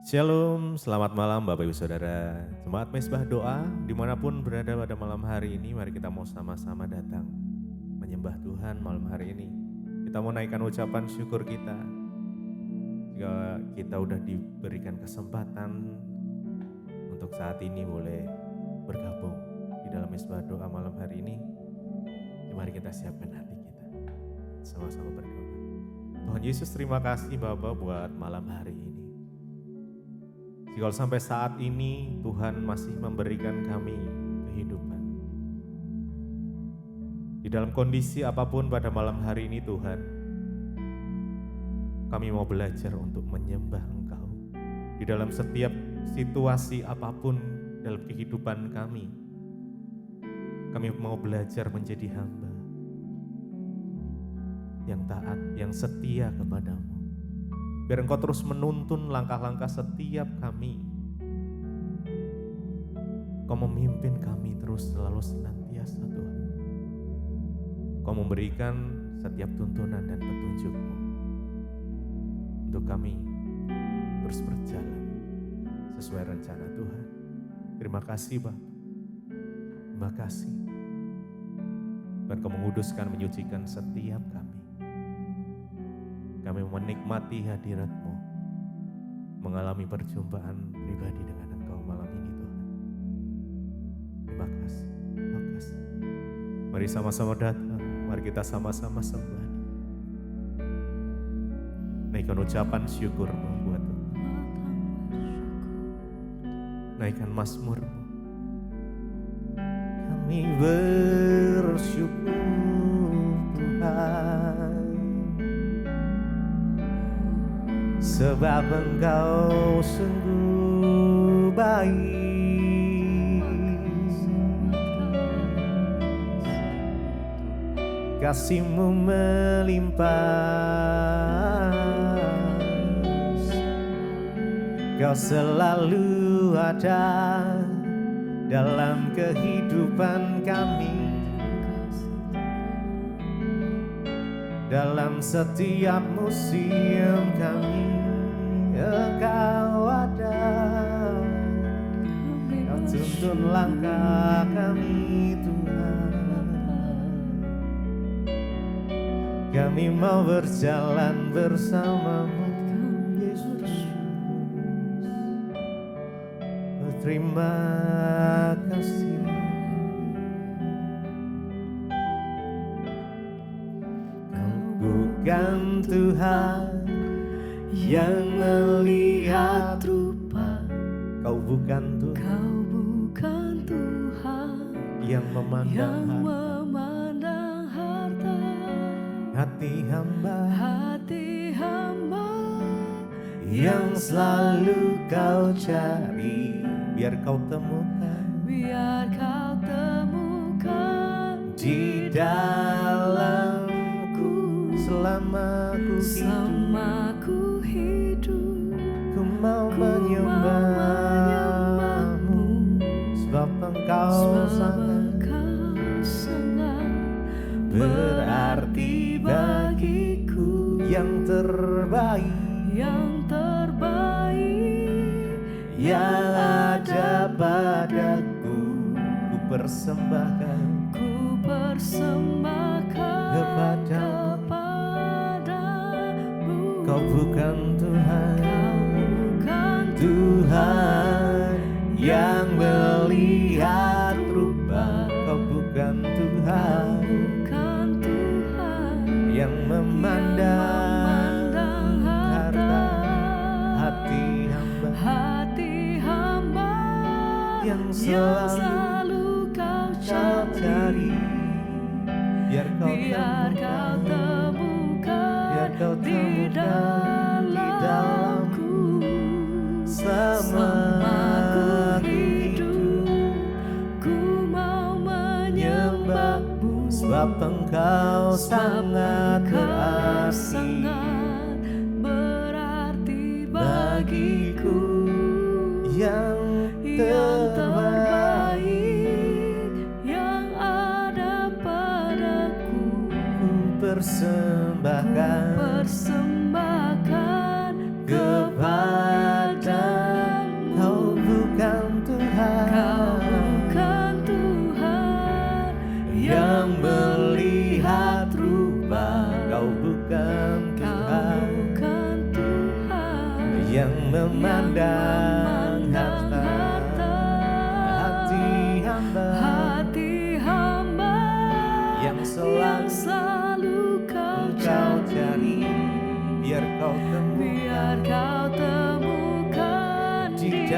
Shalom, selamat malam Bapak Ibu Saudara. Jemaat Mezbah Doa, dimanapun berada pada malam hari ini, mari kita mau sama-sama datang menyembah Tuhan malam hari ini. Kita mau naikkan ucapan syukur kita. Jika kita udah diberikan kesempatan untuk saat ini boleh bergabung di dalam Mezbah Doa malam hari ini, mari kita siapkan hati kita. Sama-sama berdoa. Tuhan Yesus, terima kasih Bapak buat malam hari ini. Jika sampai saat ini Tuhan masih memberikan kami kehidupan. Di dalam kondisi apapun pada malam hari ini Tuhan, kami mau belajar untuk menyembah Engkau. Di dalam setiap situasi apapun dalam kehidupan kami mau belajar menjadi hamba yang taat, yang setia kepadamu. Biar Engkau terus menuntun langkah-langkah setiap kami. Engkau memimpin kami terus selalu senantiasa Tuhan. Engkau memberikan setiap tuntunan dan petunjuk-Mu untuk kami terus berjalan sesuai rencana Tuhan. Terima kasih Bapak. Terima kasih. Dan Engkau menguduskan, menyucikan setiap kami. Kami menikmati hadirat-Mu, mengalami perjumpaan pribadi dengan Engkau malam ini Tuhan. Terima kasih, terima kasih. Mari sama-sama datang, mari kita sama-sama sembah. Naikkan ucapan syukur-Mu buat Tuhan. Naikkan mazmur-Mu. Kami bersyukur Tuhan, sebab Engkau sungguh baik. Kasih-Mu melimpah, Kau selalu ada dalam kehidupan kami. Dalam setiap musim kami, Engkau ada. Kau tuntun langkah kami Tuhan. Kami mau berjalan bersama-Mu Yesus. Terima kasih. Bukan Tuhan yang melihat rupa, Kau bukan Tuhan, Kau bukan Tuhan yang memandang harta. Hati hamba yang selalu Kau cari, biar Kau temukan di dalam selama ku hidup, ku mau menyembah-Mu, sebab Engkau sangat berarti bagiku. Yang terbaik yang ada padaku, ku persembahkan kepadamu. Kau bukan Tuhan yang melihat rupa, Kau bukan Tuhan yang memandang harta. Hati hamba yang selalu Kau cari, biar Kau temukan di dalamku. Selama ku hidup, ku mau menyembah-Mu, sebab Engkau sangat berarti bagiku. Yang terbaik yang ada padaku, ku persembahkan persembahkan kepada hati hamba yang yang selalu selalu kau Engkau cari, biar kau biar temukan kau temukan di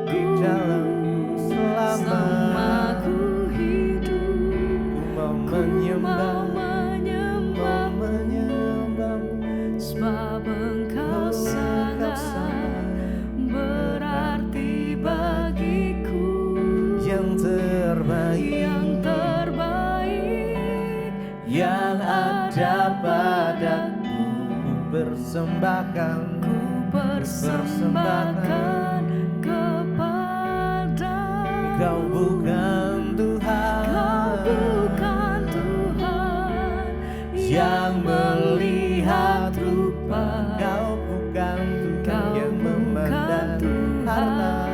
di dalamku selama selama ku hidup. ku mau Ku mau menyembahmu, menyembahmu, sebab Engkau sangat berarti bagiku. yang terbaik yang ada padaku, ku persembahkan kepada Kau bukan Tuhan, yang melihat rupa. Kau bukan Tuhan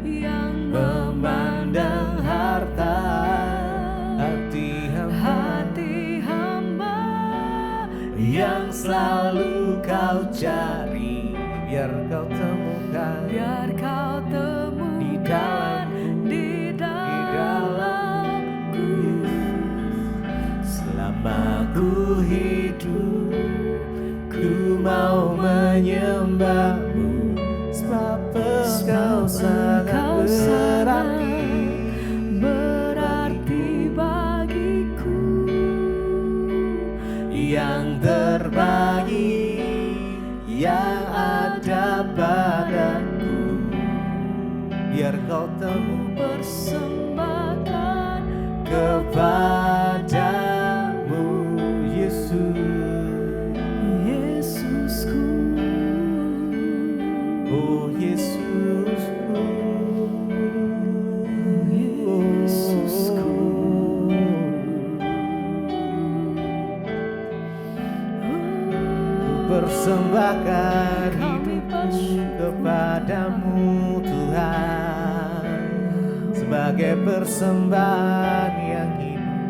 yang memandang harta, hati hamba yang selalu kau cari, biar kau temukan di dalamku. Selama ku hidup, ku mau menyembahmu, sebab Engkau sangat berarti bagiku. yang terbaik yang ada padaku, biar kau temu Persembahkan kepadamu, Yesus. Yesusku, Oh Yesusku, Yesusku. persembahkan Kami hidupku kepadamu Tuhan, sebagai persembahan yang hidup,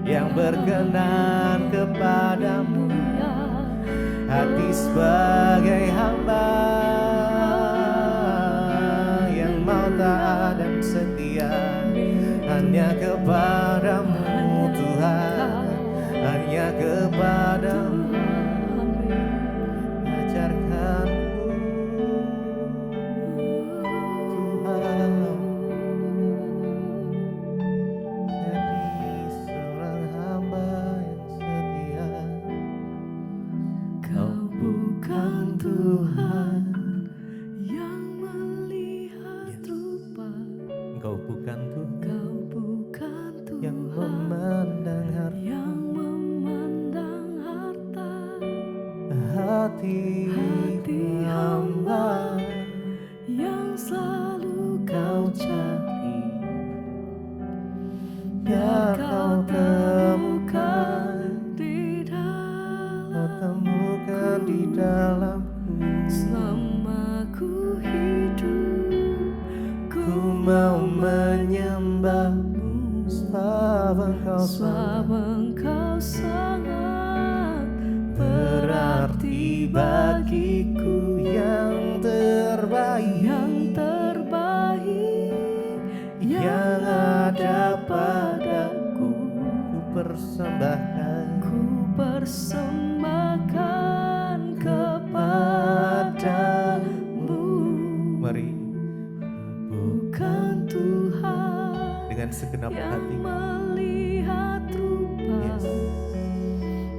yang berkenan kepadamu. Hati sebagai hamba yang mau taat dan setia hanya kepadamu Tuhan, hanya kepadamu. Ajarkanku Tuhan, jadi seorang hamba yang setia. Kau bukan Tuhan yang melihat rupa. Engkau bukan Tuhan Kau bukan yang Tuhan memandang harta. hati hamba yang selalu kau cari, biar kau temukan, kau temukan di dalamku. selama ku hidup. Ku mau menyembahmu, sebab Engkau sangat berarti bagiku, yang terbaik yang ada padaku. Ku persembahkan kepadamu. Mari Bukan Tuhan dengan segenap yang hati, melihat rupa. Yes.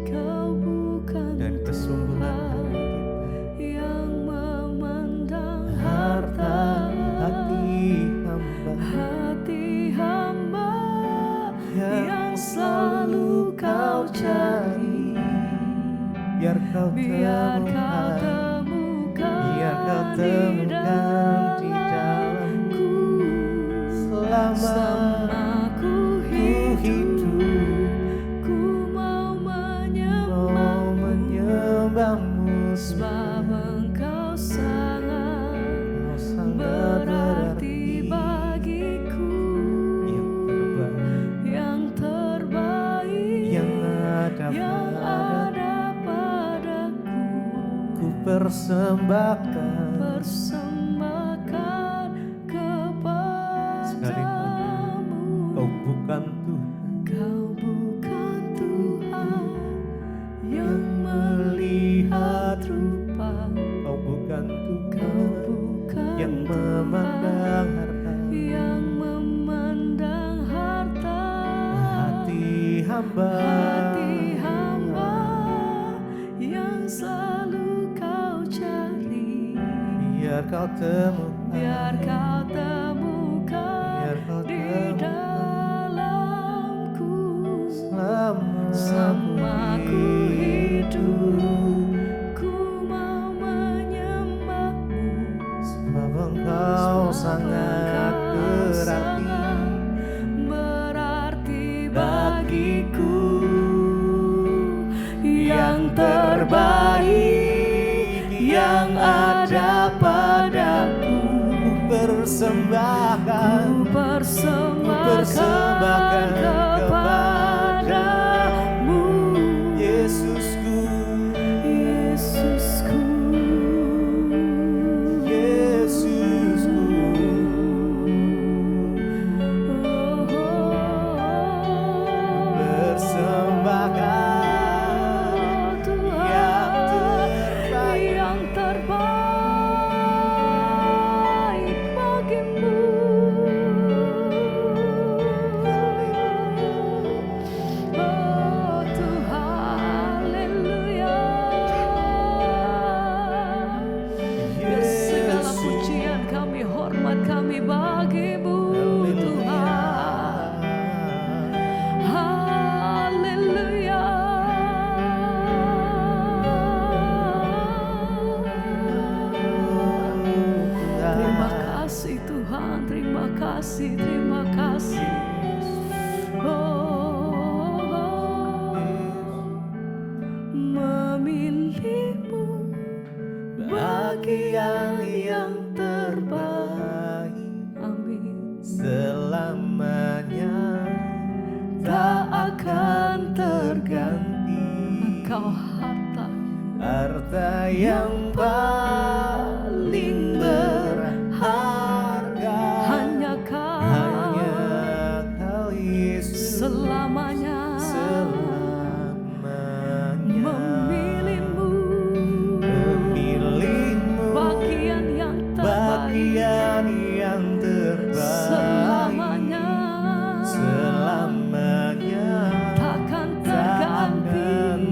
Kau bukan dan kesungguhan Tuhan hati yang memandang harta hati hamba yang selalu kau cari, biar kau temukan di dalamku. Selama ku hidup, ku mau menyembahmu, sebab Engkau sangat Kau sangat berarti bagiku. yang terbaik yang yang ada padaku. ku persembahkan Persembahkan kepadamu. sekali lagi. Kau bukan Tuhan Kau bukan Tuhan yang melihat melihat rupa. Kau bukan Kau Tuhan bukan yang memandang harta. yang memandang harta. Hati hamba Yang selalu kau cari. biar kau temukan, Biar kau temukan biar kau di temukan dalamku. selama Ku hidup, ku mau menyembahmu. sebab engkau sangat berarti bagiku. Yang terbaik yang ada padaku, persembahkan, persembahkan kepadamu, Yesusku, Yesusku, Yesusku. Persembahkan yang terbaik bagimu. Oh Tuhan, haleluya. Biar segala pujian kami, hormat kami bagimu Tuhan. Haleluya. Terima kasih Tuhan, terima kasih, terima kasih. Oh, memilihmu bagian yang terbaik. Amin. selamanya tak akan terganti. Engkau harta Yang paling berharga hanya Kau Yesus, selamanya. Memilihmu bagian yang terbaik bagian yang terbaik selamanya. Takkan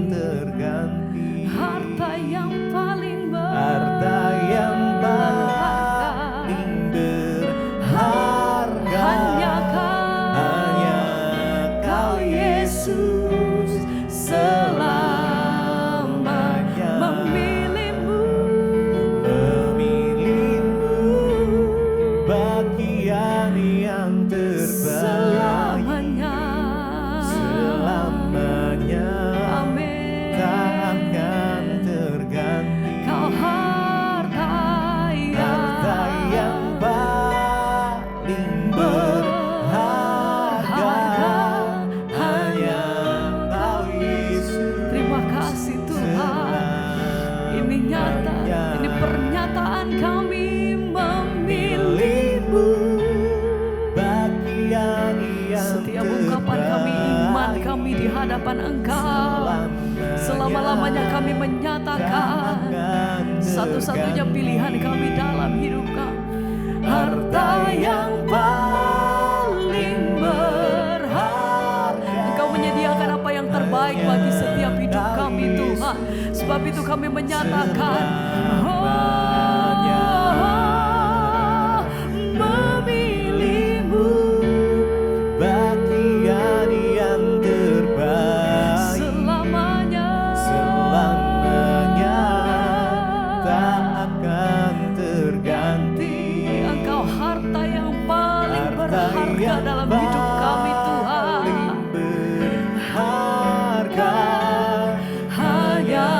terganti. Harta yang paling berharga hanya Kau Yesus. Selamanya memilihmu bagian yang terbaik selamanya. Amin. tak akan terganti. Kau harta yang paling berharga hanya Kau Yesus. Terima kasih Tuhan. Ini nyata, ini pernyataan kami memilihmu. Bagian yang Setiap ungkapan kami, iman kami di hadapan Engkau, selama-lamanya kami menyatakan satu-satunya pilihan kami dalam hidup kami. Harta yang paling berharga. Engkau menyediakan apa yang terbaik bagi setiap hidup kami Tuhan. Sebab itu kami menyatakan, memilihmu bagian yang terbaik selamanya. tak akan terganti. Engkau harta yang paling berharga dalam hidup kami Tuhan. Berharga Hanya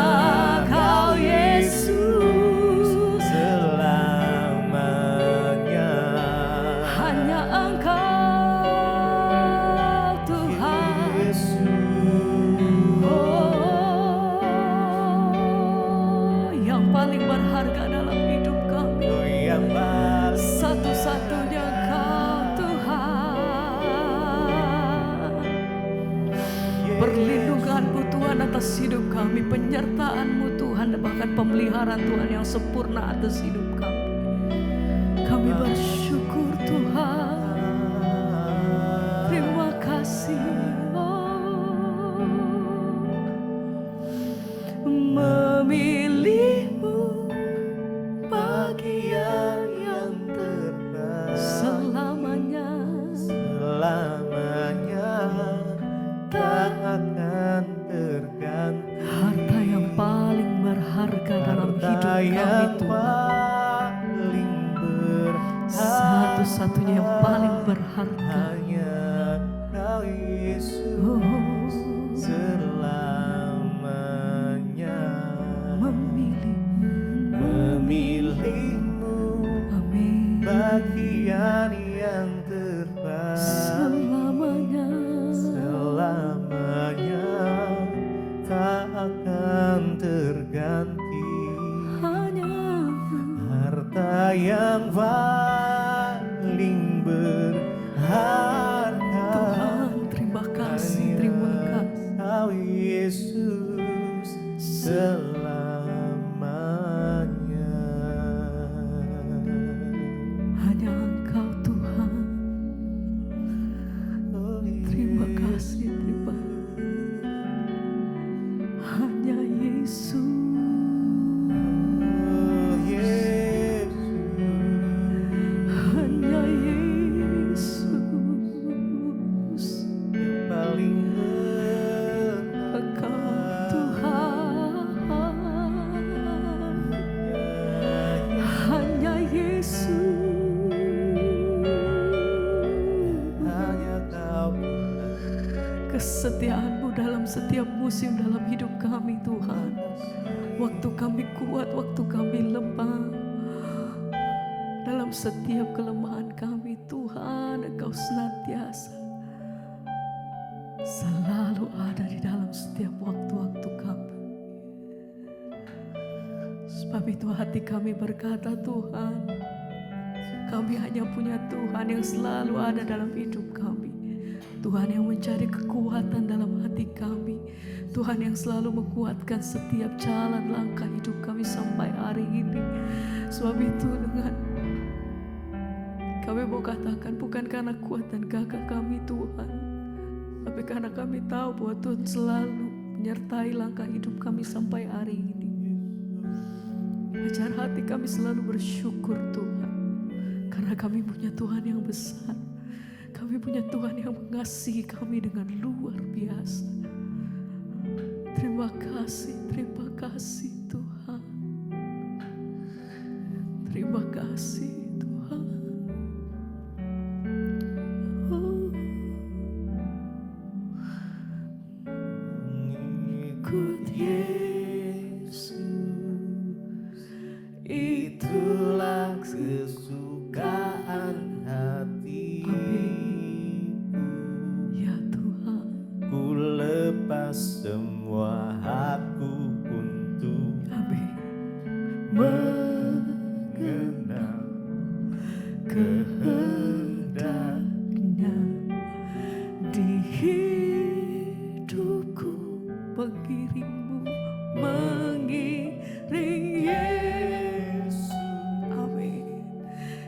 Kau Yesus. selamanya. Hanya Engkau Tuhan. Oh, yang paling berharga dalam hidup kami. Yang paling Satu-satunya Kau Tuhan. atas hidup kami, penyertaan-Mu Tuhan, dan bahkan pemeliharaan Tuhan yang sempurna atas hidup kami. Kami bersyukur Tuhan. Terima kasih. Memilih-Mu bagian yang terbaik selamanya, tak akan terganti. Harta yang paling berharga dalam hidup kami Tuhan, satu-satunya yang paling berharga hanya Kau Yesus, selamanya. Memilih-Mu bagian yang terbaik selamanya, tak akan terganti. hanya Harta yang paling berharga, Tuhan. Terima kasih, terima kasih. Kau Yesus selamanya. Hanya Engkau Tuhan. Terima kasih, terima. Hanya Yesus. Hanya Yesus. Paling Engkau Tuhan. Hanya Yesus. hanya Kau. Kesetiaan-Mu dalam setiap musim dalam hidup kami Tuhan. Waktu kami kuat, waktu kami lemah, dalam setiap kelemahan kami Tuhan, Engkau senantiasa selalu ada di dalam setiap waktu-waktu kami. Sebab itu hati kami berkata, Tuhan, kami hanya punya Tuhan yang selalu ada dalam hidup kami. Tuhan yang mencari kekuatan dalam hati kami. Tuhan yang selalu menguatkan setiap jalan langkah hidup kami sampai hari ini. Sebab itu dengan kami mau katakan, bukan karena kuat dan gagah kami Tuhan, tapi karena kami tahu bahwa Tuhan selalu menyertai langkah hidup kami sampai hari ini. Ajar hati kami selalu bersyukur Tuhan, karena kami punya Tuhan yang besar. Kami punya Tuhan yang mengasihi kami dengan luar biasa. Terima kasih Tuhan. Terima kasih Tuhan. Ikut Yesus, Itulah kesukaan hatiku. ya Tuhan. Ku lepas semua hakku untuk Amin. mengenal kehendaknya Di hidupku mengiringmu, mengiring Yesus. Amin.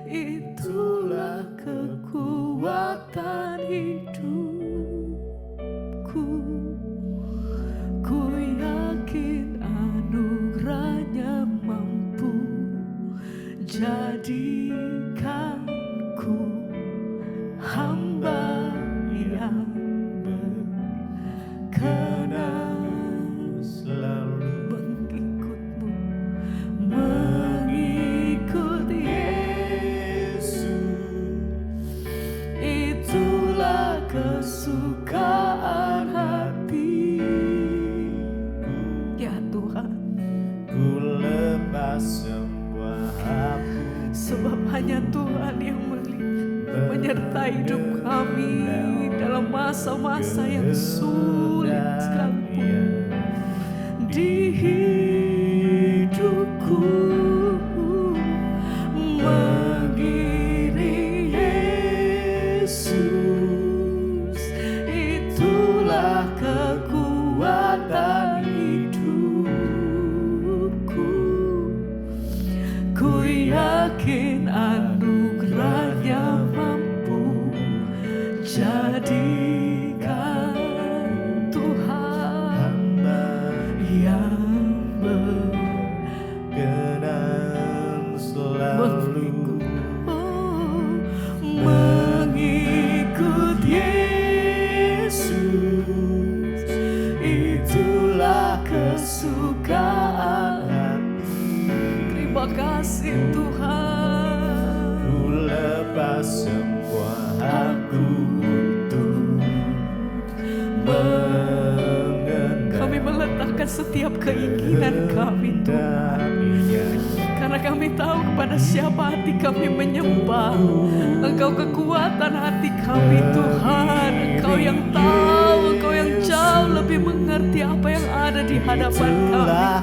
Itulah kekuatan hidupku. Ku yakin anugerahnya mampu jadikanku hamba yang berkenan Selalu mengikutmu, mengikut Yesus. Itulah kesukaan hatiku. Ya Tuhan, Ku lepas semua hakku. sebab hanya Tuhan yang menyertai hidup kami dalam masa-masa yang sulit sekalipun. Di hidupku mengiring Yesus, itulah kekuatan Jadikan Tuhan hamba yang berkenan selalu mengikut Yesus, itulah kesukaan hati. Terima kasih Tuhan. Ku lepas semua hakku untuk mengenal. Kami meletakkan setiap keinginan kami Tuhan, karena kami tahu kepada siapa hati kami menyembah. Engkau kekuatan hati kami Tuhan. Engkau yang tahu, Engkau yang jauh lebih mengerti apa yang ada di hadapan kami.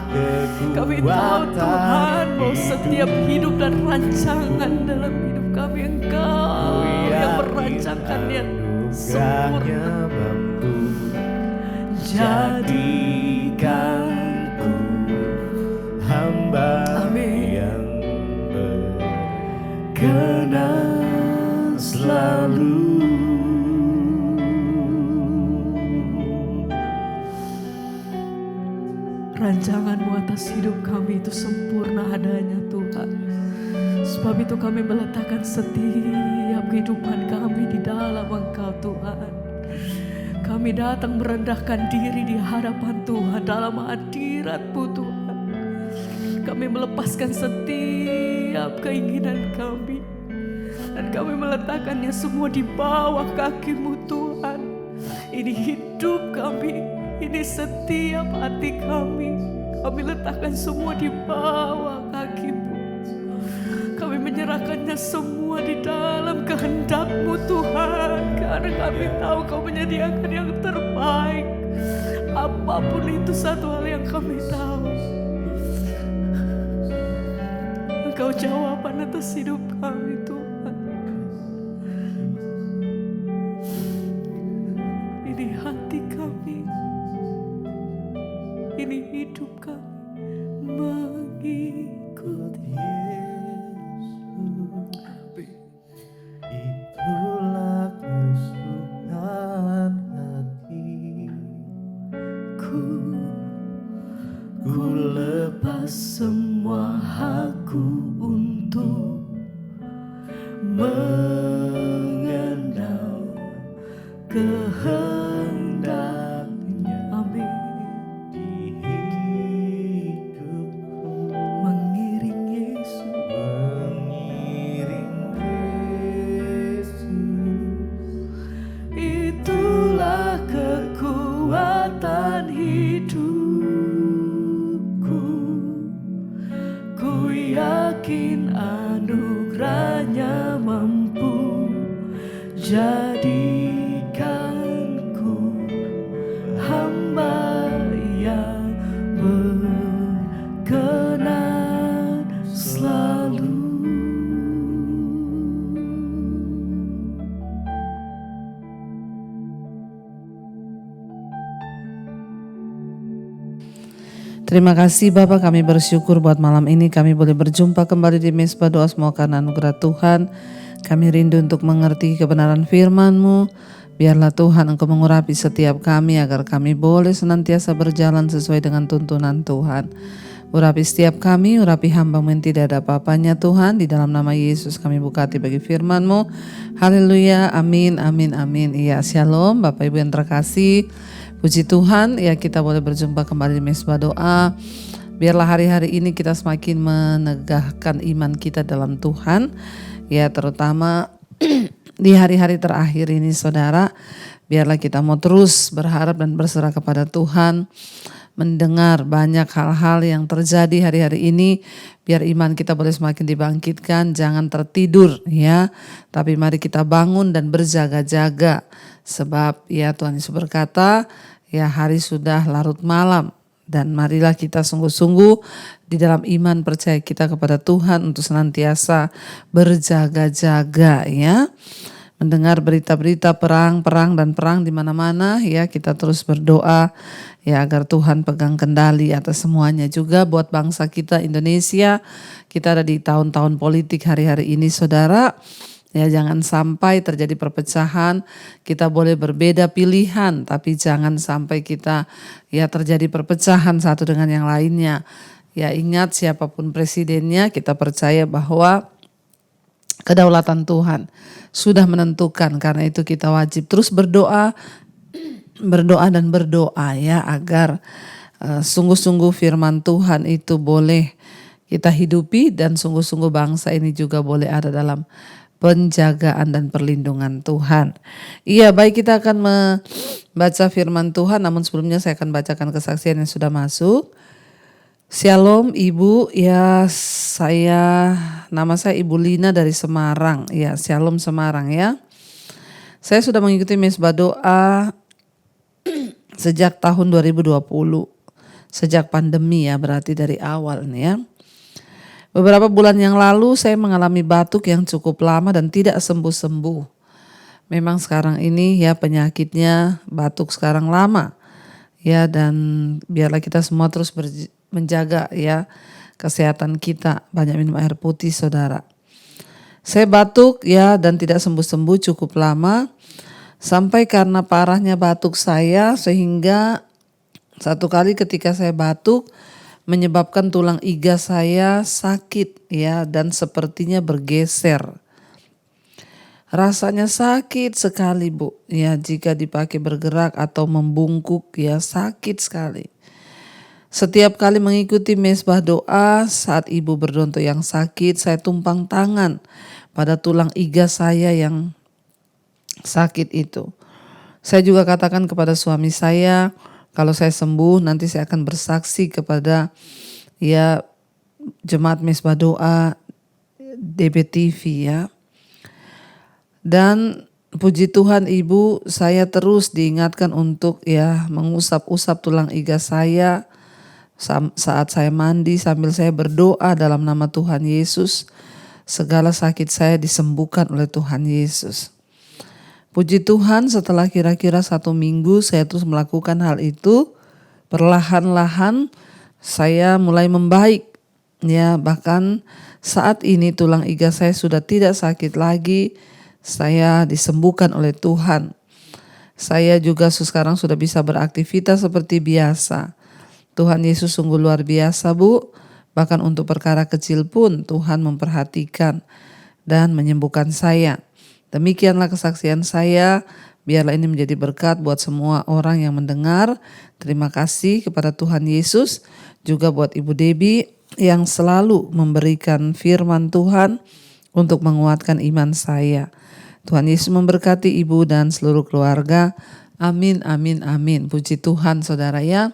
Kami tahu Tuhan bahwa setiap hidup dan rancangan dalam hidup kami Engkau yang merancangkannya sempurna. Jadikanku hamba Amin. yang berkenan selalu. Rancangan-Mu atas hidup kami itu sempurna adanya Tuhan. Sebab itu kami meletakkan setiap kehidupan kami di dalam Engkau Tuhan. Kami datang merendahkan diri di hadapan Tuhan dalam hadirat-Mu Tuhan. Kami melepaskan setiap keinginan kami, dan kami meletakkannya semua di bawah kaki-Mu Tuhan. Ini hidup kami, ini setiap hati kami. Kami letakkan semua di bawah kaki-Mu. Kami menyerahkannya semua di dalam kehendak-Mu Tuhan, karena kami tahu Kau menyediakan yang terbaik. Apapun itu, satu hal yang kami tahu, Engkau jawaban atas hidup kami Tuhan. Ini hati kami, ini hidup kami mengikut itulah kesukaan hatiku. Ku lepas semua hakku untuk mengenal kehendak-Nya. Amin. Di hidupku Mengiring Yesus, itulah kekuatan hidupku. Ku yakin anugerah-Nya mampu jadikanku hamba yang berkenan selalu. Terima kasih Bapak, kami bersyukur buat malam ini kami boleh berjumpa kembali di Mesbah Doa, semua karena anugerah Tuhan. Kami rindu untuk mengerti kebenaran firman-Mu. Biarlah Tuhan Engkau mengurapi setiap kami agar kami boleh senantiasa berjalan sesuai dengan tuntunan Tuhan. Urapi setiap kami, urapi hamba-Mu yang tidak ada apa-apanya Tuhan. Di dalam nama Yesus kami buka hati bagi firman-Mu. Haleluya, amin, amin, amin. Iya, shalom Bapak Ibu yang terkasih. Puji Tuhan, ya kita boleh berjumpa kembali di Mesbah Doa. Biarlah hari-hari ini kita semakin menegakkan iman kita dalam Tuhan. Ya terutama di hari-hari terakhir ini saudara. Biarlah kita mau terus berharap dan berserah kepada Tuhan. Mendengar banyak hal-hal yang terjadi hari-hari ini. Biar iman kita boleh semakin dibangkitkan. Jangan tertidur ya. Tapi mari kita bangun dan berjaga-jaga. Sebab ya Tuhan Yesus berkata, ya hari sudah larut malam, dan marilah kita sungguh-sungguh di dalam iman percaya kita kepada Tuhan untuk senantiasa berjaga-jaga ya. Mendengar berita-berita perang dan perang di mana-mana ya, kita terus berdoa ya agar Tuhan pegang kendali atas semuanya. Juga buat bangsa kita Indonesia, kita ada di tahun-tahun politik hari-hari ini saudara. Ya, jangan sampai terjadi perpecahan. Kita boleh berbeda pilihan, tapi jangan sampai kita ya terjadi perpecahan satu dengan yang lainnya. Ya, ingat siapapun presidennya, kita percaya bahwa kedaulatan Tuhan sudah menentukan. Karena itu kita wajib terus berdoa dan berdoa ya, agar sungguh-sungguh firman Tuhan itu boleh kita hidupi, dan sungguh-sungguh bangsa ini juga boleh ada dalam penjagaan dan perlindungan Tuhan. Iya, baik, kita akan membaca firman Tuhan, namun sebelumnya saya akan bacakan kesaksian yang sudah masuk. Shalom Ibu, ya nama saya Ibu Lina dari Semarang. Ya, Shalom Semarang ya. Saya sudah mengikuti Mesbah Doa sejak tahun 2020. Sejak pandemi ya, berarti dari awal nih ya. Beberapa bulan yang lalu saya mengalami batuk yang cukup lama dan tidak sembuh-sembuh. Memang sekarang ini ya penyakitnya batuk sekarang lama. Ya, dan biarlah kita semua terus menjaga ya kesehatan kita. Banyak minum air putih saudara. Saya batuk ya dan tidak sembuh-sembuh cukup lama. Sampai karena parahnya batuk saya sehingga satu kali ketika saya batuk menyebabkan tulang iga saya sakit ya dan sepertinya bergeser. Rasanya sakit sekali Bu, ya jika dipakai bergerak atau membungkuk ya sakit sekali. Setiap kali mengikuti Mesbah Doa saat Ibu berdoa untuk yang sakit, saya tumpang tangan pada tulang iga saya yang sakit itu. Saya juga katakan kepada suami saya, kalau saya sembuh nanti saya akan bersaksi kepada ya Jemaat Mesbah Doa DBTV ya. Dan puji Tuhan Ibu, saya terus diingatkan untuk ya mengusap-usap tulang iga saya saat saya mandi sambil saya berdoa dalam nama Tuhan Yesus. Segala sakit saya disembuhkan oleh Tuhan Yesus. Puji Tuhan, setelah kira-kira 1 minggu saya terus melakukan hal itu, perlahan-lahan saya mulai membaik. Ya, bahkan saat ini tulang iga saya sudah tidak sakit lagi, saya disembuhkan oleh Tuhan. Saya juga sekarang sudah bisa beraktivitas seperti biasa. Tuhan Yesus sungguh luar biasa Bu, bahkan untuk perkara kecil pun Tuhan memperhatikan dan menyembuhkan saya. Demikianlah kesaksian saya, biarlah ini menjadi berkat buat semua orang yang mendengar. Terima kasih kepada Tuhan Yesus, juga buat Ibu Debbie yang selalu memberikan firman Tuhan untuk menguatkan iman saya. Tuhan Yesus memberkati Ibu dan seluruh keluarga. Amin, amin, amin. Puji Tuhan saudara ya.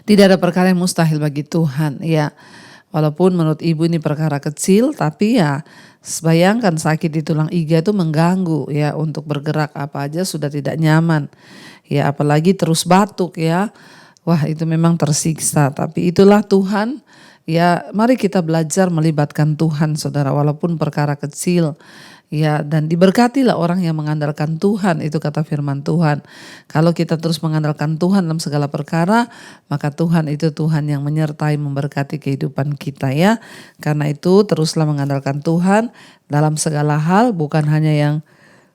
Tidak ada perkara yang mustahil bagi Tuhan ya. Walaupun menurut Ibu ini perkara kecil, tapi ya bayangkan sakit di tulang iga itu mengganggu ya, untuk bergerak apa aja sudah tidak nyaman. Ya apalagi terus batuk ya. Wah itu memang tersiksa, tapi itulah Tuhan. Ya mari kita belajar melibatkan Tuhan saudara, walaupun perkara kecil. Ya dan diberkatilah orang yang mengandalkan Tuhan, itu kata firman Tuhan. Kalau kita terus mengandalkan Tuhan dalam segala perkara, maka Tuhan itu Tuhan yang menyertai memberkati kehidupan kita ya. Karena itu teruslah mengandalkan Tuhan dalam segala hal, bukan hanya yang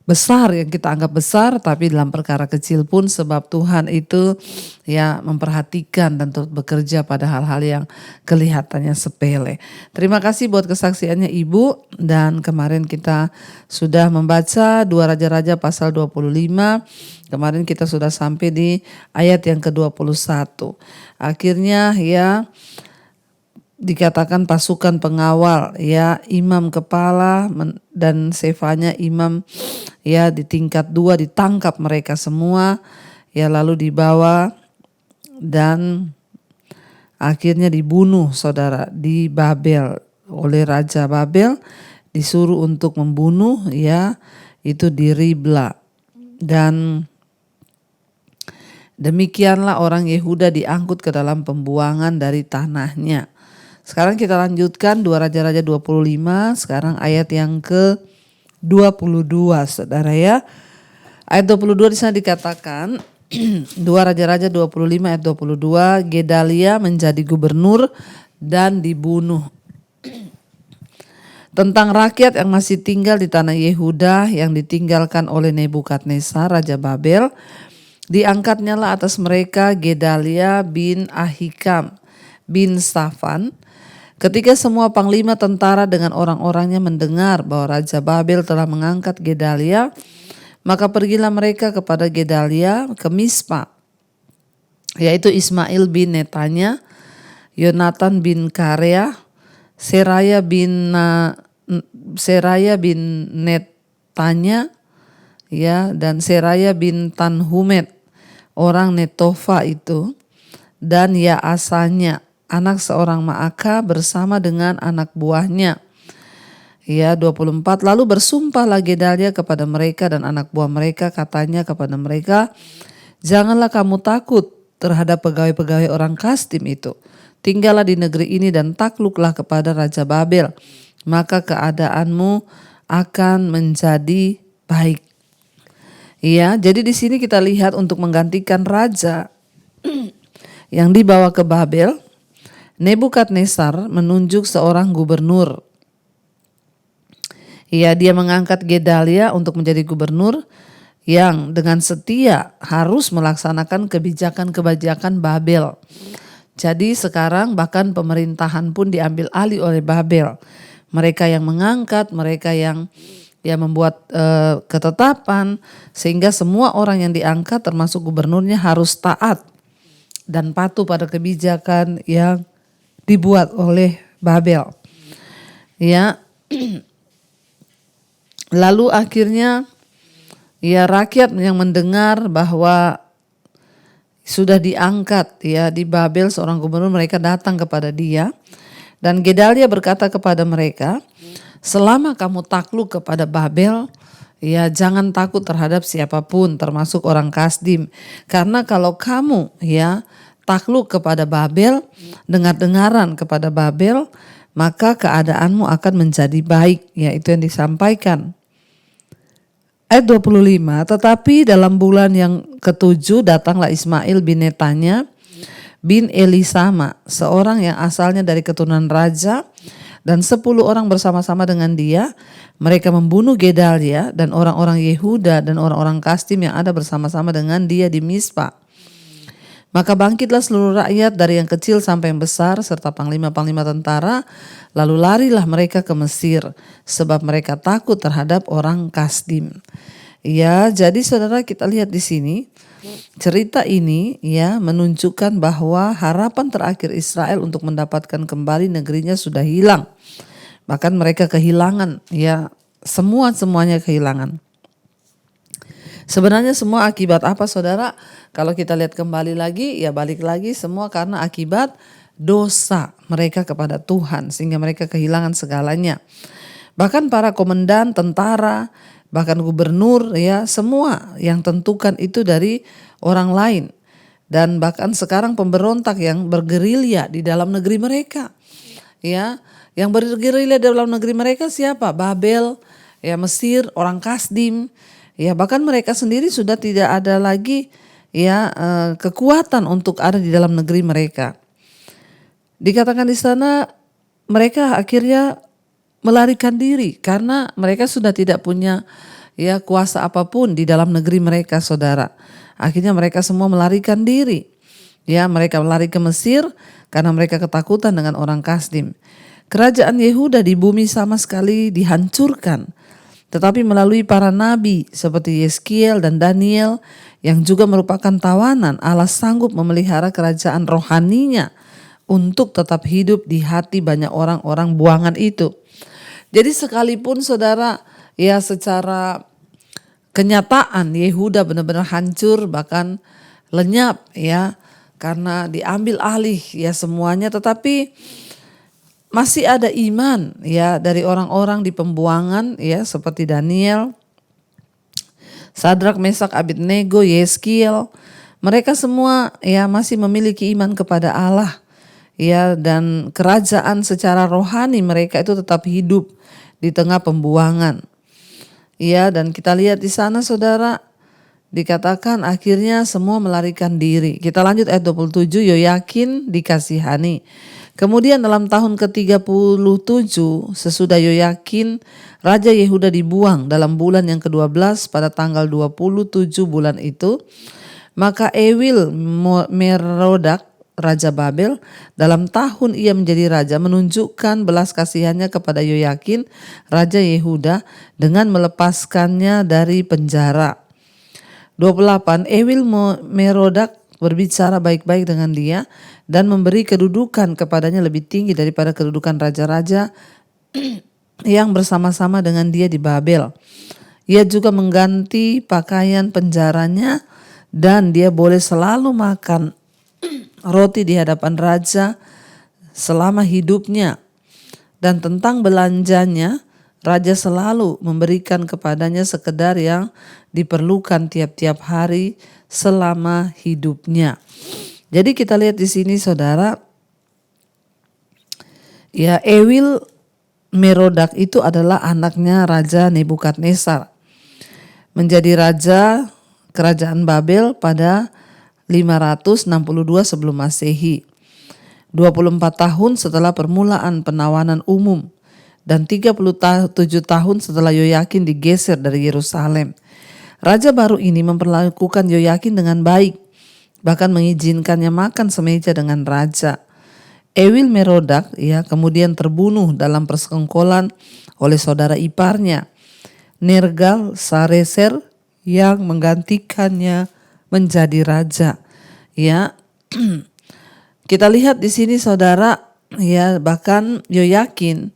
besar yang kita anggap besar, tapi dalam perkara kecil pun, sebab Tuhan itu ya memperhatikan dan terus bekerja pada hal-hal yang kelihatannya sepele. Terima kasih buat kesaksiannya Ibu, dan kemarin kita sudah membaca 2 Raja-Raja pasal 25. Kemarin kita sudah sampai di ayat yang ke-21. Akhirnya ya dikatakan pasukan pengawal ya, imam kepala dan sefanya imam ya di tingkat 2 ditangkap mereka semua ya, lalu dibawa dan akhirnya dibunuh saudara di Babel oleh Raja Babel, disuruh untuk membunuh ya itu di Ribla. Dan demikianlah orang Yehuda diangkut ke dalam pembuangan dari tanahnya. Sekarang kita lanjutkan 2 Raja-Raja 25, sekarang ayat yang ke-22 saudara ya. Ayat 22 di sana dikatakan 2 Raja-Raja 25 ayat 22, Gedalia menjadi gubernur dan dibunuh. tentang rakyat yang masih tinggal di tanah Yehuda yang ditinggalkan oleh Nebukadnezar Raja Babel. Diangkatnya lah atas mereka Gedalia bin Ahikam bin Safan. Ketika semua panglima tentara dengan orang-orangnya mendengar bahwa Raja Babel telah mengangkat Gedalia, maka pergilah mereka kepada Gedalia ke Mispa, yaitu Ismail bin Netanya, Yonatan bin Karea, Seraya bin Netanya, ya, dan Seraya bin Tanhumet, orang Netofa itu, dan Yaasanya, anak seorang Maaka bersama dengan anak buahnya. Ya, 24. Lalu bersumpahlah Gedalia kepada mereka dan anak buah mereka, katanya kepada mereka, janganlah kamu takut terhadap pegawai-pegawai orang Kasdim itu. Tinggallah di negeri ini dan takluklah kepada Raja Babel, maka keadaanmu akan menjadi baik. Ya, jadi di sini kita lihat untuk menggantikan raja yang dibawa ke Babel, Nebukadnezar menunjuk seorang gubernur. Ya, dia mengangkat Gedalia untuk menjadi gubernur yang dengan setia harus melaksanakan kebijakan-kebijakan Babel. Jadi sekarang bahkan pemerintahan pun diambil alih oleh Babel. Mereka yang mengangkat, mereka yang membuat ketetapan, sehingga semua orang yang diangkat termasuk gubernurnya harus taat dan patuh pada kebijakan yang dibuat oleh Babel. Ya. Lalu akhirnya ya rakyat yang mendengar bahwa sudah diangkat ya di Babel seorang gubernur, mereka datang kepada dia, dan Gedalia berkata kepada mereka, selama kamu takluk kepada Babel, ya jangan takut terhadap siapapun termasuk orang Kasdim, karena kalau kamu ya takluk kepada Babel, dengar-dengaran kepada Babel, maka keadaanmu akan menjadi baik. Ya, itu yang disampaikan. Ayat 25, tetapi dalam bulan yang ke-7 datanglah Ismail bin Netanya bin Elisama, seorang yang asalnya dari keturunan raja, dan 10 orang bersama-sama dengan dia. Mereka membunuh Gedalia dan orang-orang Yehuda dan orang-orang Kasdim yang ada bersama-sama dengan dia di Mispa. Maka bangkitlah seluruh rakyat dari yang kecil sampai yang besar serta panglima-panglima tentara, lalu larilah mereka ke Mesir sebab mereka takut terhadap orang Kasdim. Ya, jadi saudara, kita lihat di sini cerita ini ya menunjukkan bahwa harapan terakhir Israel untuk mendapatkan kembali negerinya sudah hilang. Bahkan mereka kehilangan ya, semuanya kehilangan. Sebenarnya semua akibat apa, saudara? Kalau kita lihat kembali lagi, ya balik lagi semua karena akibat dosa mereka kepada Tuhan, sehingga mereka kehilangan segalanya. Bahkan para komandan tentara, bahkan gubernur, ya semua yang tentukan itu dari orang lain. Dan bahkan sekarang pemberontak yang bergerilya di dalam negeri mereka. Ya, yang bergerilya di dalam negeri mereka siapa? Babel, ya Mesir, orang Kasdim. Ya, bahkan mereka sendiri sudah tidak ada lagi ya kekuatan untuk ada di dalam negeri mereka. Dikatakan di sana mereka akhirnya melarikan diri karena mereka sudah tidak punya ya kuasa apapun di dalam negeri mereka, saudara. Akhirnya mereka semua melarikan diri. Ya, mereka lari ke Mesir karena mereka ketakutan dengan orang Kasdim. Kerajaan Yehuda di bumi sama sekali dihancurkan. Tetapi melalui para nabi seperti Yeskiel dan Daniel yang juga merupakan tawanan, Allah sanggup memelihara kerajaan rohaninya untuk tetap hidup di hati banyak orang-orang buangan itu. Jadi sekalipun saudara ya secara kenyataan Yehuda benar-benar hancur bahkan lenyap ya karena diambil alih ya semuanya, tetapi masih ada iman ya dari orang-orang di pembuangan ya seperti Daniel, Sadrak, Mesak, Abednego, Yeskiel. Mereka semua ya masih memiliki iman kepada Allah ya, dan kerajaan secara rohani mereka itu tetap hidup di tengah pembuangan. Ya, dan kita lihat di sana saudara dikatakan akhirnya semua melarikan diri. Kita lanjut ayat 27, Yoyakin dikasihani. Kemudian dalam tahun ke-37 sesudah Yoyakin, Raja Yehuda dibuang dalam bulan yang ke-12 pada tanggal 27 bulan itu, maka Ewil Merodak, Raja Babel, dalam tahun ia menjadi raja menunjukkan belas kasihannya kepada Yoyakin, Raja Yehuda, dengan melepaskannya dari penjara. 28. Ewil Merodak berbicara baik-baik dengan dia dan memberi kedudukan kepadanya lebih tinggi daripada kedudukan raja-raja yang bersama-sama dengan dia di Babel. Ia juga mengganti pakaian penjaranya dan dia boleh selalu makan roti di hadapan raja selama hidupnya. Dan tentang belanjanya, raja selalu memberikan kepadanya sekedar yang diperlukan tiap-tiap hari selama hidupnya. Jadi kita lihat di sini saudara, ya Ewil Merodak itu adalah anaknya Raja Nebukadnezar. Menjadi raja kerajaan Babel pada 562 sebelum Masehi. 24 tahun setelah permulaan penawanan umum dan 37 tahun setelah Yoyakin digeser dari Yerusalem. Raja baru ini memperlakukan Yoyakin dengan baik, bahkan mengizinkannya makan semeja dengan raja. Ewil Merodak kemudian terbunuh dalam persekongkolan oleh saudara iparnya, Nergal Sareser, yang menggantikannya menjadi raja. Kita lihat di sini saudara, bahkan Yoyakin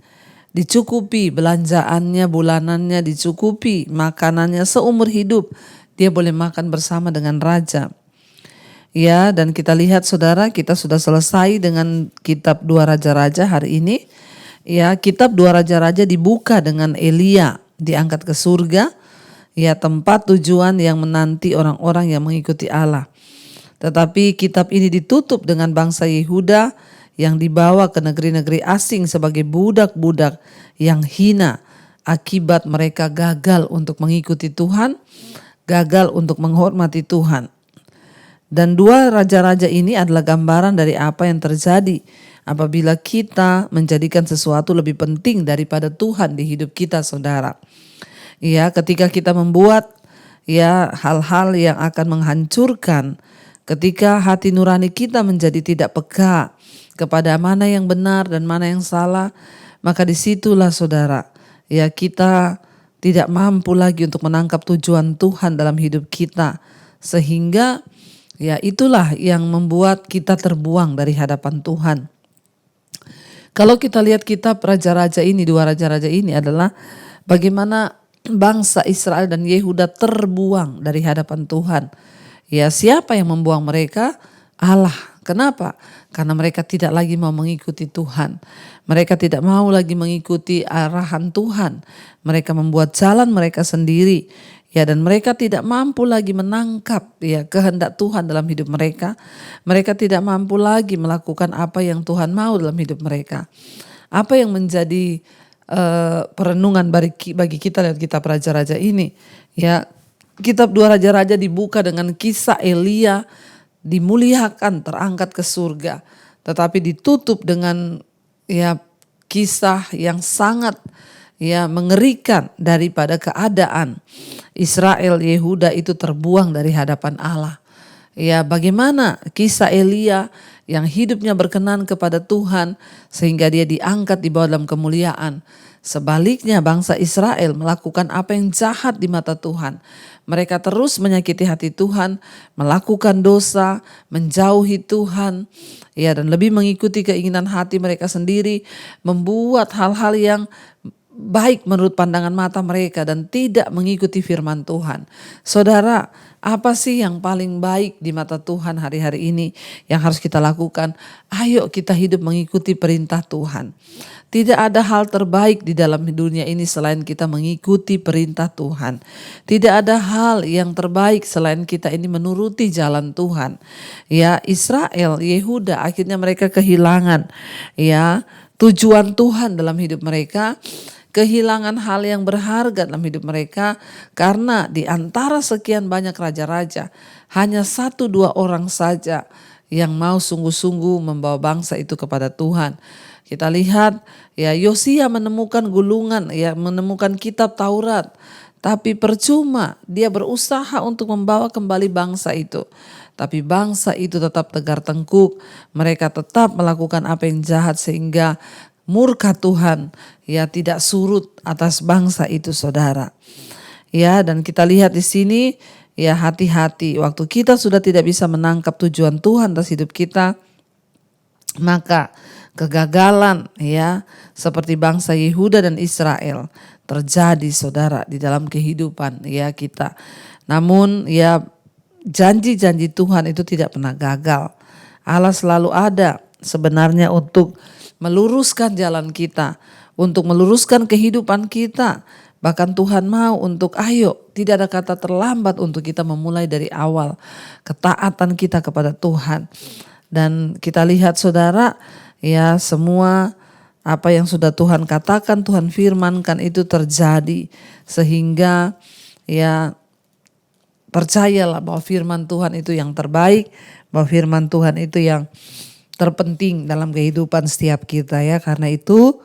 dicukupi belanjaannya, bulanannya dicukupi, makanannya seumur hidup. Dia boleh makan bersama dengan raja. Dan kita lihat saudara, kita sudah selesai dengan kitab 2 Raja-Raja hari ini. Kitab 2 Raja-Raja dibuka dengan Elia diangkat ke surga. Tempat tujuan yang menanti orang-orang yang mengikuti Allah. Tetapi kitab ini ditutup dengan bangsa Yehuda yang dibawa ke negeri-negeri asing sebagai budak-budak yang hina akibat mereka gagal untuk mengikuti Tuhan, gagal untuk menghormati Tuhan. Dan 2 raja-raja ini adalah gambaran dari apa yang terjadi apabila kita menjadikan sesuatu lebih penting daripada Tuhan di hidup kita saudara. Ketika kita membuat hal-hal yang akan menghancurkan, ketika hati nurani kita menjadi tidak peka kepada mana yang benar dan mana yang salah, maka disitulah saudara, kita tidak mampu lagi untuk menangkap tujuan Tuhan dalam hidup kita. Sehingga itulah yang membuat kita terbuang dari hadapan Tuhan. Kalau kita lihat kitab Raja-Raja ini, 2 Raja-Raja ini adalah bagaimana bangsa Israel dan Yehuda terbuang dari hadapan Tuhan. Siapa yang membuang mereka? Allah. Kenapa? Karena mereka tidak lagi mau mengikuti Tuhan. Mereka tidak mau lagi mengikuti arahan Tuhan. Mereka membuat jalan mereka sendiri. Dan mereka tidak mampu lagi menangkap kehendak Tuhan dalam hidup mereka. Mereka tidak mampu lagi melakukan apa yang Tuhan mau dalam hidup mereka. Apa yang menjadi perenungan bagi kita dan kitab Raja-Raja ini? Kitab 2 Raja-Raja dibuka dengan kisah Elia dimuliakan, terangkat ke surga. Tetapi ditutup dengan kisah yang sangat mengerikan daripada keadaan Israel Yehuda itu terbuang dari hadapan Allah. Bagaimana kisah Elia yang hidupnya berkenan kepada Tuhan sehingga dia diangkat di bawah dalam kemuliaan. Sebaliknya bangsa Israel melakukan apa yang jahat di mata Tuhan. Mereka terus menyakiti hati Tuhan, melakukan dosa, menjauhi Tuhan, dan lebih mengikuti keinginan hati mereka sendiri, membuat hal-hal yang baik menurut pandangan mata mereka dan tidak mengikuti firman Tuhan. Saudara, apa sih yang paling baik di mata Tuhan hari-hari ini yang harus kita lakukan? Ayo kita hidup mengikuti perintah Tuhan. Tidak ada hal terbaik di dalam dunia ini selain kita mengikuti perintah Tuhan. Tidak ada hal yang terbaik selain kita ini menuruti jalan Tuhan. Israel, Yehuda akhirnya mereka kehilangan tujuan Tuhan dalam hidup mereka. Kehilangan hal yang berharga dalam hidup mereka karena di antara sekian banyak raja-raja hanya 1-2 orang saja yang mau sungguh-sungguh membawa bangsa itu kepada Tuhan. Kita lihat ya Yosia menemukan gulungan, ya menemukan kitab Taurat. Tapi percuma dia berusaha untuk membawa kembali bangsa itu. Tapi bangsa itu tetap tegar tengkuk. Mereka tetap melakukan apa yang jahat sehingga murka Tuhan ya tidak surut atas bangsa itu, saudara. Ya, dan kita lihat di sini ya hati-hati waktu kita sudah tidak bisa menangkap tujuan Tuhan atas hidup kita, maka kegagalan ya seperti bangsa Yehuda dan Israel terjadi, saudara, di dalam kehidupan ya kita. Namun ya janji-janji Tuhan itu tidak pernah gagal. Allah selalu ada sebenarnya untuk meluruskan jalan kita, untuk meluruskan kehidupan kita. Bahkan Tuhan mau untuk ayo, tidak ada kata terlambat untuk kita memulai dari awal ketaatan kita kepada Tuhan. Dan kita lihat, saudara, ya semua apa yang sudah Tuhan katakan, Tuhan firmankan itu terjadi. Sehingga ya percayalah bahwa firman Tuhan itu yang terbaik, bahwa firman Tuhan itu yang terpenting dalam kehidupan setiap kita ya. Karena itu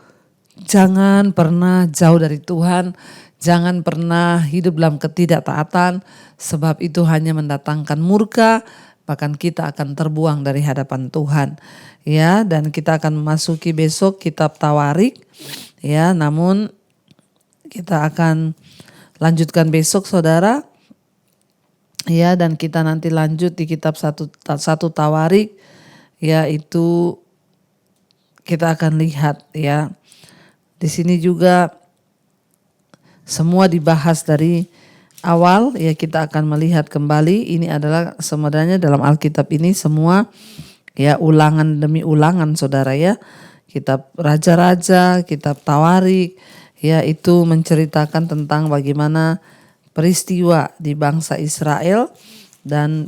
jangan pernah jauh dari Tuhan, jangan pernah hidup dalam ketidaktaatan, sebab itu hanya mendatangkan murka, bahkan kita akan terbuang dari hadapan Tuhan. Ya, dan kita akan memasuki besok kitab Tawarik. Ya, namun kita akan lanjutkan besok, saudara. Ya, dan kita nanti lanjut di kitab satu Tawarik. Yaitu kita akan lihat ya. Di sini juga semua dibahas dari awal ya, kita akan melihat kembali. Ini adalah sebenarnya dalam Alkitab ini semua ya ulangan demi ulangan, saudara ya. Kitab Raja-Raja, kitab Tawarik ya itu menceritakan tentang bagaimana peristiwa di bangsa Israel dan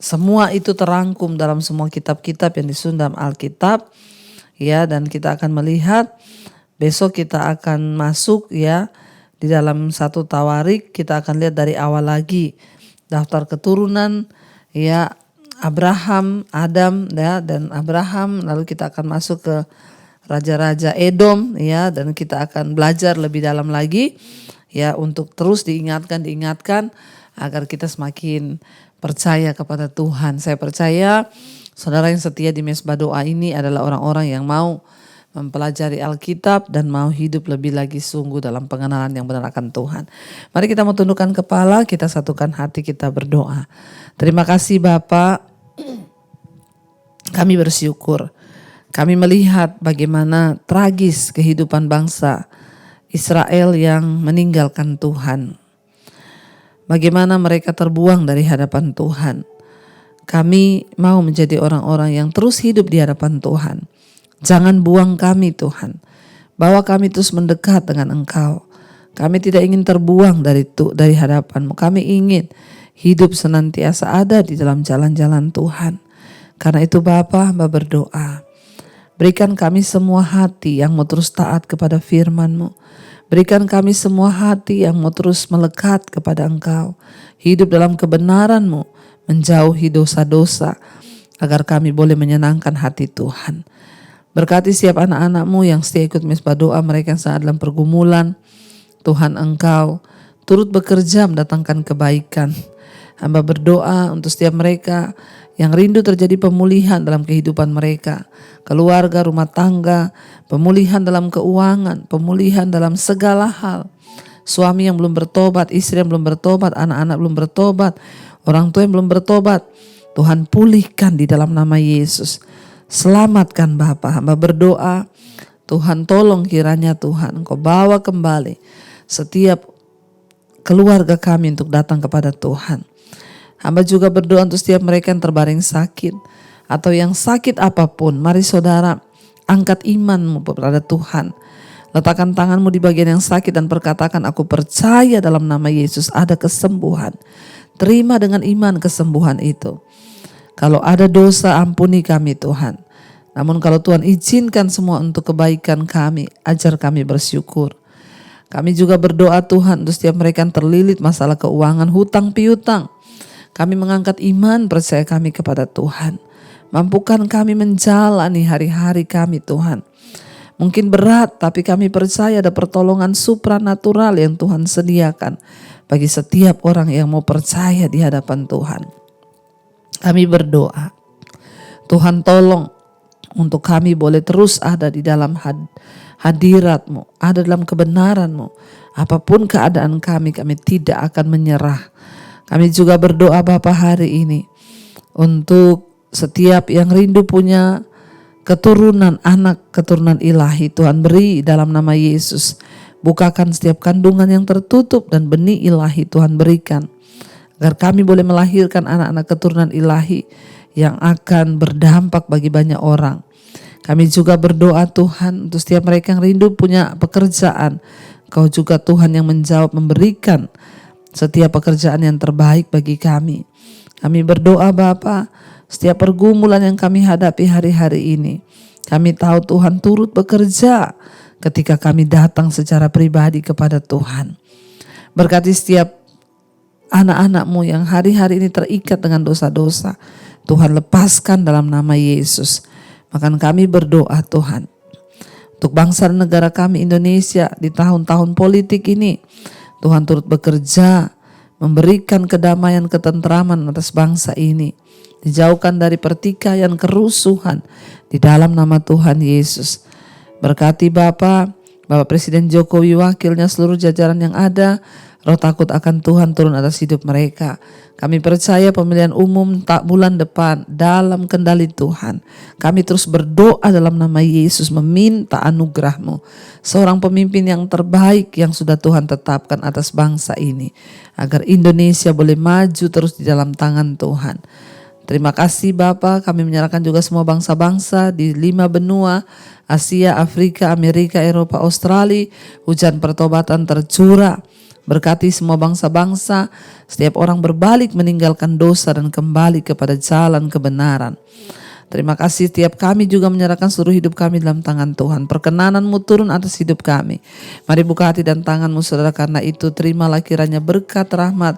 semua itu terangkum dalam semua kitab-kitab yang disusun dalam Alkitab ya. Dan kita akan melihat besok, kita akan masuk ya di dalam satu Tawarik. Kita akan lihat dari awal lagi daftar keturunan ya Abraham, Adam ya, dan Abraham. Lalu kita akan masuk ke raja-raja Edom ya, dan kita akan belajar lebih dalam lagi ya untuk terus diingatkan agar kita semakin percaya kepada Tuhan. Saya percaya saudara yang setia di Mesbah Doa ini adalah orang-orang yang mau mempelajari Alkitab dan mau hidup lebih lagi sungguh dalam pengenalan yang benar akan Tuhan. Mari kita mau tundukkan kepala, kita satukan hati, kita berdoa. Terima kasih Bapa, kami bersyukur. Kami melihat bagaimana tragis kehidupan bangsa Israel yang meninggalkan Tuhan. Bagaimana mereka terbuang dari hadapan Tuhan. Kami mau menjadi orang-orang yang terus hidup di hadapan Tuhan. Jangan buang kami Tuhan. Bawa kami terus mendekat dengan Engkau. Kami tidak ingin terbuang dari hadapan-Mu. Kami ingin hidup senantiasa ada di dalam jalan-jalan Tuhan. Karena itu Bapa, hamba berdoa. Berikan kami semua hati yang mau terus taat kepada firman-Mu. Berikan kami semua hati yang mau terus melekat kepada Engkau. Hidup dalam kebenaran-Mu, menjauhi dosa-dosa, agar kami boleh menyenangkan hati Tuhan. Berkati setiap anak-anak-Mu yang setia ikut Mesbah Doa, mereka yang saat dalam pergumulan. Tuhan Engkau turut bekerja mendatangkan kebaikan. Hamba berdoa untuk setiap mereka yang rindu terjadi pemulihan dalam kehidupan mereka, keluarga, rumah tangga, pemulihan dalam keuangan, pemulihan dalam segala hal. Suami yang belum bertobat, istri yang belum bertobat, anak-anak belum bertobat, orang tua yang belum bertobat, Tuhan pulihkan di dalam nama Yesus. Selamatkan Bapa, hamba berdoa, Tuhan tolong kiranya Tuhan Engkau bawa kembali setiap keluarga kami untuk datang kepada Tuhan. Hamba juga berdoa untuk setiap mereka yang terbaring sakit atau yang sakit apapun. Mari saudara, angkat imanmu kepada Tuhan. Letakkan tanganmu di bagian yang sakit dan perkatakan, aku percaya dalam nama Yesus ada kesembuhan. Terima dengan iman kesembuhan itu. Kalau ada dosa, ampuni kami Tuhan. Namun kalau Tuhan izinkan semua untuk kebaikan kami, ajar kami bersyukur. Kami juga berdoa Tuhan untuk setiap mereka yang terlilit masalah keuangan, hutang piutang. Kami mengangkat iman percaya kami kepada Tuhan. Mampukan kami menjalani hari-hari kami Tuhan. Mungkin berat, tapi kami percaya ada pertolongan supranatural yang Tuhan sediakan bagi setiap orang yang mau percaya di hadapan Tuhan. Kami berdoa, Tuhan tolong untuk kami boleh terus ada di dalam hadirat-Mu, ada dalam kebenaran-Mu. Apapun keadaan kami tidak akan menyerah. Kami juga berdoa Bapa hari ini untuk setiap yang rindu punya keturunan, anak keturunan ilahi, Tuhan beri dalam nama Yesus. Bukakan setiap kandungan yang tertutup dan benih ilahi Tuhan berikan. Agar kami boleh melahirkan anak-anak keturunan ilahi yang akan berdampak bagi banyak orang. Kami juga berdoa Tuhan untuk setiap mereka yang rindu punya pekerjaan. Kau juga Tuhan yang menjawab, memberikan setiap pekerjaan yang terbaik bagi kami. Kami berdoa Bapa, setiap pergumulan yang kami hadapi hari-hari ini, kami tahu Tuhan turut bekerja ketika kami datang secara pribadi kepada Tuhan. Berkati setiap anak-anak-Mu yang hari-hari ini terikat dengan dosa-dosa. Tuhan lepaskan dalam nama Yesus. Bahkan kami berdoa Tuhan, untuk bangsa dan negara kami Indonesia di tahun-tahun politik ini, Tuhan turut bekerja, memberikan kedamaian, ketentraman atas bangsa ini. Dijauhkan dari pertikaian, kerusuhan di dalam nama Tuhan Yesus. Berkati Bapak Presiden Jokowi, wakilnya, seluruh jajaran yang ada, roh takut akan Tuhan turun atas hidup mereka. Kami percaya pemilihan umum tak bulan depan dalam kendali Tuhan. Kami terus berdoa dalam nama Yesus, meminta anugerah-Mu. Seorang pemimpin yang terbaik yang sudah Tuhan tetapkan atas bangsa ini. Agar Indonesia boleh maju terus di dalam tangan Tuhan. Terima kasih Bapa, kami menyerahkan juga semua bangsa-bangsa di 5 benua, Asia, Afrika, Amerika, Eropa, Australia. Hujan pertobatan tercurah. Berkati semua bangsa-bangsa, setiap orang berbalik meninggalkan dosa dan kembali kepada jalan kebenaran. Terima kasih setiap kami juga menyerahkan seluruh hidup kami dalam tangan Tuhan. Perkenanan-Mu turun atas hidup kami. Mari buka hati dan tangan-Mu saudara, karena itu terimalah kiranya berkat, rahmat,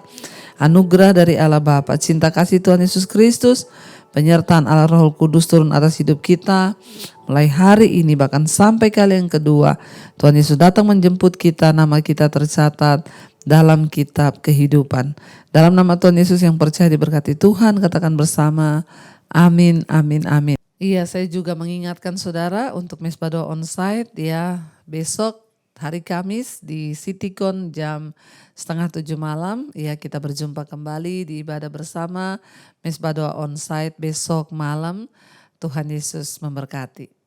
anugerah dari Allah Bapa, cinta kasih Tuhan Yesus Kristus, penyertaan Allah Roh Kudus turun atas hidup kita mulai hari ini bahkan sampai kali yang kedua. Tuhan Yesus datang menjemput kita, nama kita tercatat dalam kitab kehidupan. Dalam nama Tuhan Yesus yang percaya diberkati Tuhan, katakan bersama, amin, amin, amin. Iya, saya juga mengingatkan saudara untuk Mesbah Doa Onsite ya, besok hari Kamis di Citycon jam 6:30 malam. Ya, kita berjumpa kembali di ibadah bersama Mesbah Doa Onsite besok malam. Tuhan Yesus memberkati.